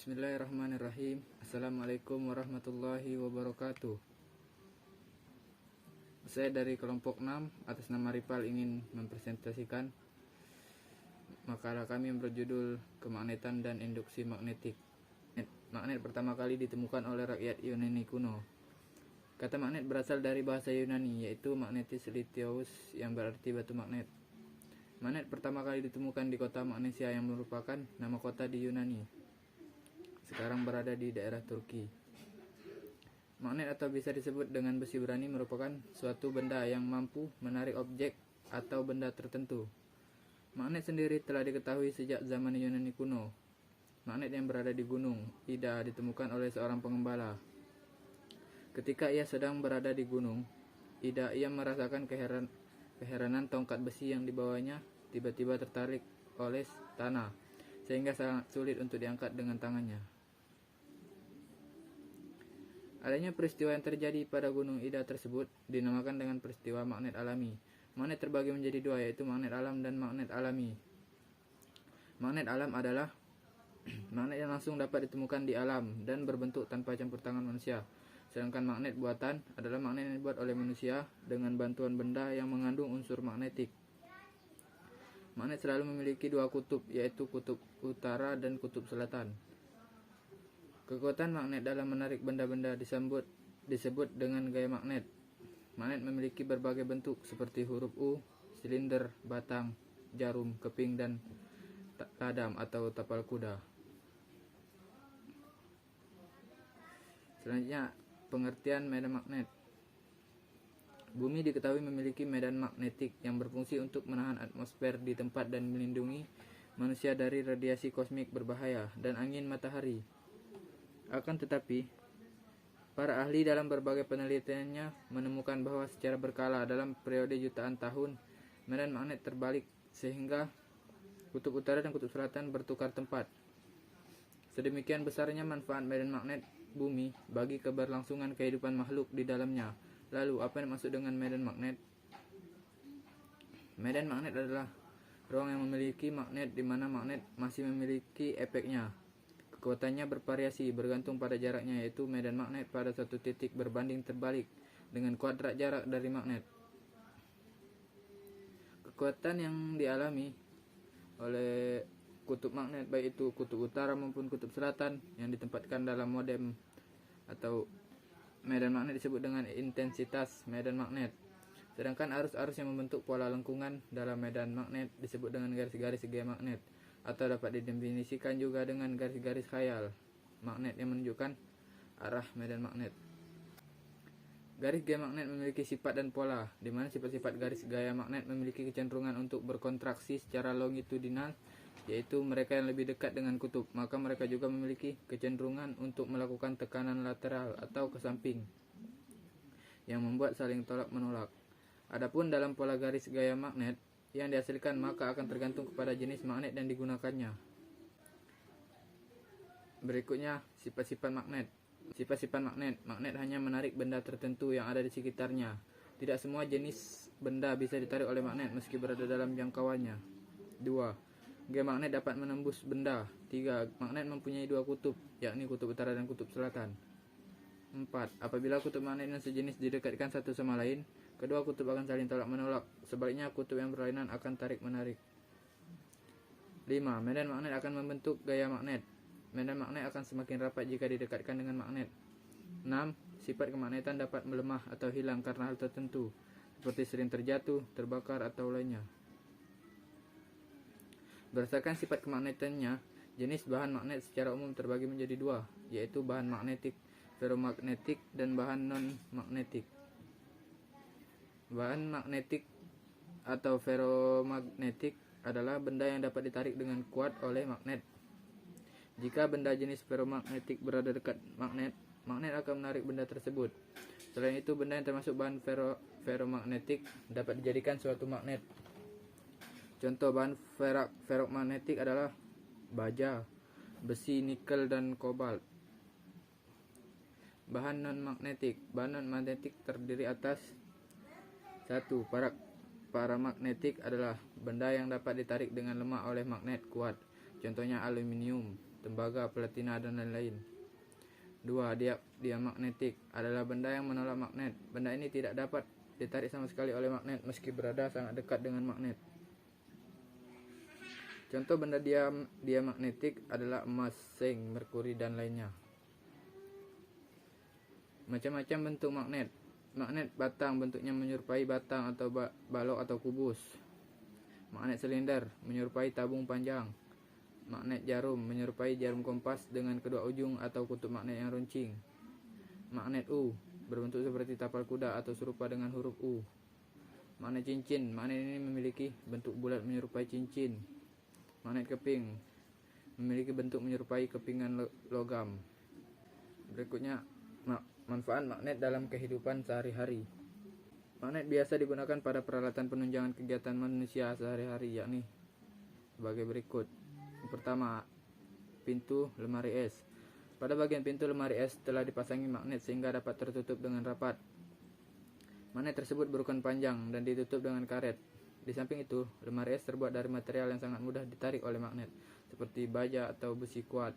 Bismillahirrahmanirrahim. Assalamualaikum warahmatullahi wabarakatuh. Saya dari kelompok 6 atas nama Ripal ingin mempresentasikan makalah kami yang berjudul Kemagnetan dan Induksi Magnetik. Magnet pertama kali ditemukan oleh rakyat Yunani kuno. Kata magnet berasal dari bahasa Yunani, yaitu magnetis lithos yang berarti batu magnet. Magnet pertama kali ditemukan di kota Magnesia yang merupakan nama kota di Yunani. Sekarang berada di daerah Turki. Magnet atau bisa disebut dengan besi berani merupakan suatu benda yang mampu menarik objek atau benda tertentu. Magnet sendiri telah diketahui sejak zaman Yunani kuno. Magnet yang berada di gunung Ida ditemukan oleh seorang pengembala. Ketika ia sedang berada di gunung Ida, ia merasakan keheranan tongkat besi yang dibawanya tiba-tiba tertarik oleh tanah, sehingga sangat sulit untuk diangkat dengan tangannya. Adanya peristiwa yang terjadi pada gunung Ida tersebut dinamakan dengan peristiwa magnet alami. Magnet terbagi menjadi dua, yaitu magnet alam dan magnet alami. Magnet alam adalah magnet yang langsung dapat ditemukan di alam dan berbentuk tanpa campur tangan manusia. Sedangkan magnet buatan adalah magnet yang dibuat oleh manusia dengan bantuan benda yang mengandung unsur magnetik. Magnet selalu memiliki dua kutub, yaitu kutub utara dan kutub selatan. Kekuatan magnet dalam menarik benda-benda disebut dengan gaya magnet. Magnet memiliki berbagai bentuk seperti huruf U, silinder, batang, jarum, keping, dan kadam atau tapal kuda. Selanjutnya, pengertian medan magnet. Bumi diketahui memiliki medan magnetik yang berfungsi untuk menahan atmosfer di tempat dan melindungi manusia dari radiasi kosmik berbahaya dan angin matahari. Akan tetapi, para ahli dalam berbagai penelitiannya menemukan bahwa secara berkala dalam periode jutaan tahun, medan magnet terbalik sehingga kutub utara dan kutub selatan bertukar tempat. Sedemikian besarnya manfaat medan magnet bumi bagi keberlangsungan kehidupan makhluk di dalamnya. Lalu, apa yang dimaksud dengan medan magnet? Medan magnet adalah ruang yang memiliki magnet di mana magnet masih memiliki efeknya. Kekuatannya bervariasi bergantung pada jaraknya, yaitu medan magnet pada suatu titik berbanding terbalik dengan kuadrat jarak dari magnet. Kekuatan yang dialami oleh kutub magnet, baik itu kutub utara maupun kutub selatan, yang ditempatkan dalam modem atau medan magnet disebut dengan intensitas medan magnet. Sedangkan arus-arus yang membentuk pola lengkungan dalam medan magnet disebut dengan garis-garis gaya magnet, atau dapat didefinisikan juga dengan garis-garis khayal magnet yang menunjukkan arah medan magnet. Garis gaya magnet memiliki sifat dan pola, di mana sifat-sifat garis gaya magnet memiliki kecenderungan untuk berkontraksi secara longitudinal, yaitu mereka yang lebih dekat dengan kutub, maka mereka juga memiliki kecenderungan untuk melakukan tekanan lateral atau ke samping, yang membuat saling tolak-menolak. Adapun dalam pola garis gaya magnet yang dihasilkan, maka akan tergantung kepada jenis magnet yang digunakannya. Berikutnya, sifat-sifat magnet. Sifat-sifat magnet. Magnet hanya menarik benda tertentu yang ada di sekitarnya. Tidak semua jenis benda bisa ditarik oleh magnet meski berada dalam jangkauannya. 2. Gaya magnet dapat menembus benda. 3. Magnet mempunyai dua kutub, yakni kutub utara dan kutub selatan. 4. Apabila kutub magnet yang sejenis didekatkan satu sama lain, kedua kutub akan saling tolak-menolak. Sebaliknya, kutub yang berlainan akan tarik-menarik. 5. Medan magnet akan membentuk gaya magnet. Medan magnet akan semakin rapat jika didekatkan dengan magnet. 6. Sifat kemagnetan dapat melemah atau hilang karena hal tertentu, seperti sering terjatuh, terbakar, atau lainnya. Berdasarkan sifat kemagnetannya, jenis bahan magnet secara umum terbagi menjadi dua, yaitu bahan magnetik ferromagnetik dan bahan non-magnetik. Bahan magnetik atau ferromagnetik adalah benda yang dapat ditarik dengan kuat oleh magnet. Jika benda jenis ferromagnetik berada dekat magnet, magnet akan menarik benda tersebut. Selain itu, benda yang termasuk bahan ferromagnetik dapat dijadikan suatu magnet. Contoh bahan ferromagnetik adalah baja, besi, nikel, dan kobalt. Bahan non-magnetik. Bahan non-magnetik terdiri atas 1. Paramagnetik adalah benda yang dapat ditarik dengan lemah oleh magnet kuat. Contohnya aluminium. tembaga, platina, dan lain-lain. 2. Diamagnetik adalah benda yang menolak magnet. Benda ini tidak dapat ditarik sama sekali oleh magnet meski berada sangat dekat dengan magnet. Contoh benda diamagnetik adalah emas, zinc, merkuri, dan lainnya. Macam-macam bentuk magnet. Magnet batang bentuknya menyerupai batang atau balok atau kubus. Magnet silinder menyerupai tabung panjang. Magnet jarum menyerupai jarum kompas dengan kedua ujung atau kutub magnet yang runcing. Magnet U berbentuk seperti tapal kuda atau serupa dengan huruf U. Magnet cincin, magnet ini memiliki bentuk bulat menyerupai cincin. Magnet keping memiliki bentuk menyerupai kepingan logam. Berikutnya, manfaat magnet dalam kehidupan sehari-hari. Magnet biasa digunakan pada peralatan penunjang kegiatan manusia sehari-hari, yakni sebagai berikut. Yang pertama, pintu lemari es. Pada bagian pintu lemari es telah dipasangi magnet sehingga dapat tertutup dengan rapat. Magnet tersebut berukuran panjang dan ditutup dengan karet. Di samping itu, lemari es terbuat dari material yang sangat mudah ditarik oleh magnet, seperti baja atau besi kuat.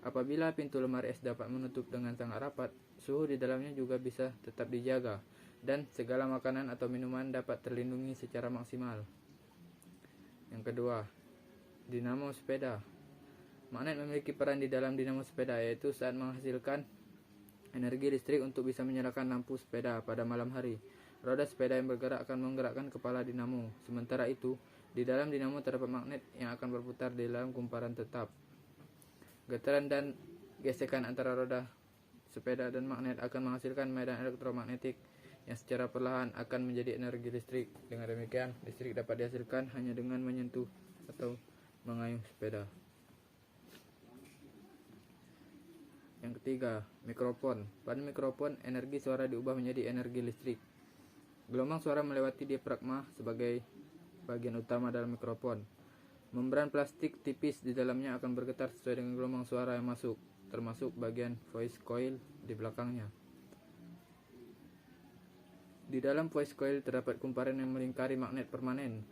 Apabila pintu lemari es dapat menutup dengan sangat rapat, suhu di dalamnya juga bisa tetap dijaga, dan segala makanan atau minuman dapat terlindungi secara maksimal. Yang kedua, dinamo sepeda. Magnet memiliki peran di dalam dinamo sepeda, yaitu saat menghasilkan energi listrik untuk bisa menyalakan lampu sepeda pada malam hari. Roda sepeda yang bergerak akan menggerakkan kepala dinamo. Sementara itu, di dalam dinamo terdapat magnet yang akan berputar di dalam kumparan tetap. Getaran dan gesekan antara roda sepeda dan magnet akan menghasilkan medan elektromagnetik yang secara perlahan akan menjadi energi listrik. Dengan demikian, listrik dapat dihasilkan hanya dengan menyentuh atau mengayuh sepeda. Yang ketiga, mikrofon. Pada mikrofon, energi suara diubah menjadi energi listrik. Gelombang suara melewati diafragma sebagai bagian utama dalam mikrofon. Membran plastik tipis di dalamnya akan bergetar sesuai dengan gelombang suara yang masuk, termasuk bagian voice coil di belakangnya. Di dalam voice coil terdapat kumparan yang melingkari magnet permanen.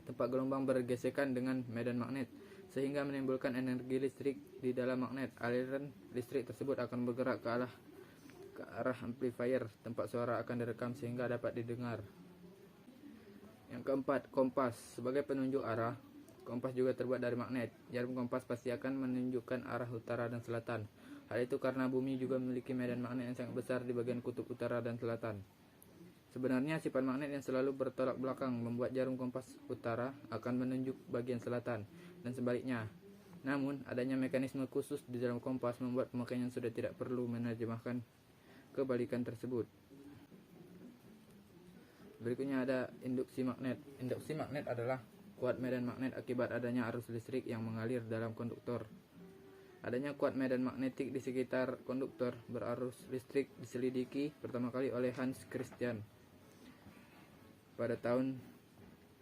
Tempat gelombang bergesekan dengan medan magnet, sehingga menimbulkan energi listrik di dalam magnet. Aliran listrik tersebut akan bergerak ke arah amplifier. Tempat suara akan direkam sehingga dapat didengar. Yang keempat, kompas. Sebagai penunjuk arah, kompas juga terbuat dari magnet. Jarum kompas pasti akan menunjukkan arah utara dan selatan. Hal itu karena bumi juga memiliki medan magnet yang sangat besar di bagian kutub utara dan selatan. Sebenarnya sifat magnet yang selalu bertolak belakang membuat jarum kompas utara akan menunjuk bagian selatan dan sebaliknya. Namun, adanya mekanisme khusus di dalam kompas membuat pemakainya sudah tidak perlu menerjemahkan kebalikan tersebut. Berikutnya ada induksi magnet. Induksi magnet adalah kuat medan magnet akibat adanya arus listrik yang mengalir dalam konduktor. Adanya kuat medan magnetik di sekitar konduktor berarus listrik diselidiki pertama kali oleh Hans Christian pada tahun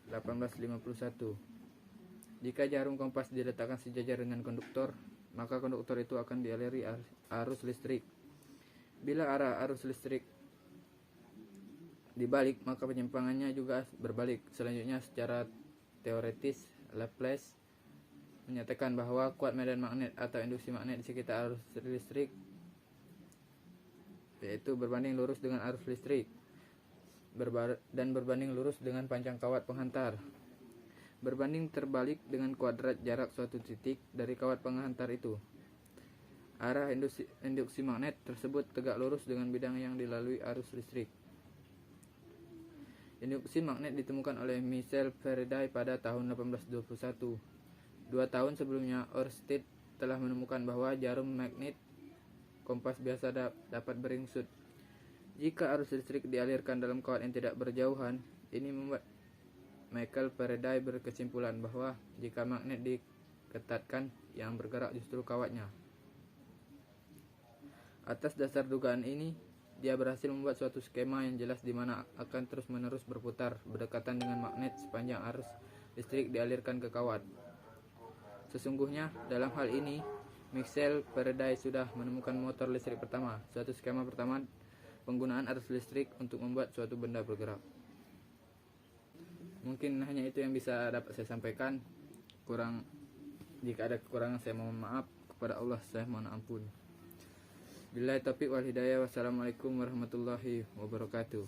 1851. Jika jarum kompas diletakkan sejajar dengan konduktor, maka konduktor itu akan dialiri arus listrik. Bila arah arus listrik dibalik, maka penyimpangannya juga berbalik. Selanjutnya, secara teoretis, Laplace menyatakan bahwa kuat medan magnet atau induksi magnet di sekitar arus listrik yaitu berbanding lurus dengan arus listrik dan berbanding lurus dengan panjang kawat penghantar, berbanding terbalik dengan kuadrat jarak suatu titik dari kawat penghantar itu. Arah induksi magnet tersebut tegak lurus dengan bidang yang dilalui arus listrik. Induksi magnet ditemukan oleh Michel Faraday pada tahun 1821. 2 tahun sebelumnya, Ørsted telah menemukan bahwa jarum magnet kompas biasa dapat beringsut. Jika arus listrik dialirkan dalam kawat yang tidak berjauhan, ini membuat Michael Faraday berkesimpulan bahwa jika magnet diketatkan, yang bergerak justru kawatnya. Atas dasar dugaan ini, dia berhasil membuat suatu skema yang jelas di mana akan terus-menerus berputar berdekatan dengan magnet sepanjang arus listrik dialirkan ke kawat. Sesungguhnya, dalam hal ini, Michel Faraday sudah menemukan motor listrik pertama, suatu skema pertama penggunaan arus listrik untuk membuat suatu benda bergerak. Mungkin hanya itu yang bisa dapat saya sampaikan. Kurang Jika ada kekurangan saya mohon maaf, kepada Allah saya mohon ampun. Billahi taufiq wal hidayah. Wassalamualaikum warahmatullahi wabarakatuh.